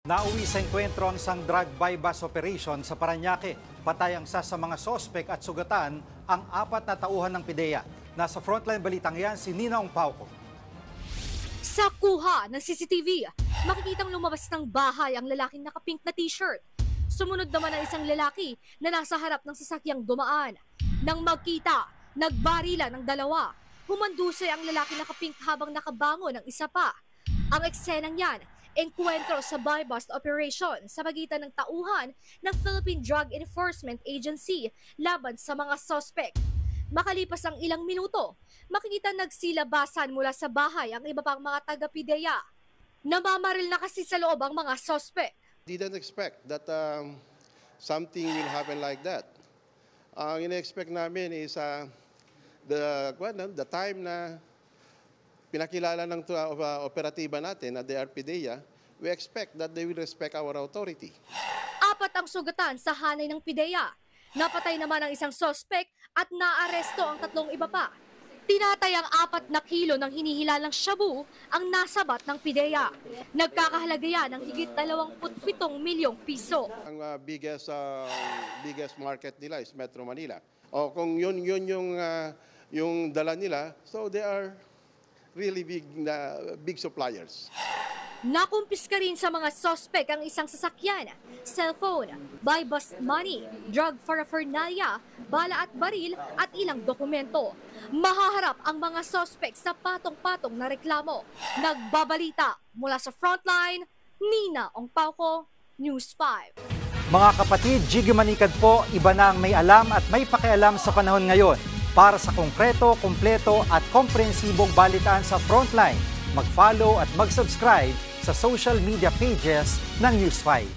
Nauwi sa enkwentro ang isang drug buy-bust operation sa Parañaque. Patay ang isa sa mga sospek at sugatan ang 4 na tauhan ng PIDEA. Nasa frontline balitang yan si Nina Ongpauco. Sa kuha ng CCTV, makikitang lumabas ng bahay ang lalaking naka-pink na t-shirt. Sumunod naman ang isang lalaki na nasa harap ng sasakyang dumaan. Nang magkita, nagbarilan ng dalawa. Humandusay ang lalaki naka-pink habang nakabangon ng isa pa. Ang eksenang yan, engkwentro sa buy-bust operation sa pagitan ng tauhan ng Philippine Drug Enforcement Agency laban sa mga sospek. Makalipas ang ilang minuto, makikita nagsilabasan mula sa bahay ang iba pang mga taga-PIDEA. Namamaril na kasi sa loob ang mga sospek. Didn't expect that something will happen like that. Ang ina-expect namin is the time na pinakilala ng operatiba natin at the PIDEA, we expect that they will respect our authority. 4 ang sugatan sa hanay ng PIDEA. Napatay naman ang isang sospek at naaresto ang 3 iba pa. Tinatayang 4 na kilo ng hinihilalang shabu ang nasabat ng PIDEA. Nagkakahalaga yan ng higit 27 milyong piso. Ang biggest market nila is Metro Manila. O kung yun yung dala nila, so they are really big suppliers. Nakumpiska rin sa mga sospek ang isang sasakyan, cellphone, buy-bust money, drug paraphernalia, bala at baril at ilang dokumento. Mahaharap ang mga sospek sa patong-patong na reklamo. Nagbabalita mula sa frontline, Nina Ongpauco, News 5. Mga kapatid, Jiggy Manikad po, iba na ang may alam at may pakialam sa panahon ngayon. Para sa konkreto, kumpleto at komprehensibong balitaan sa frontline, mag-follow at mag-subscribe sa social media pages ng News 5.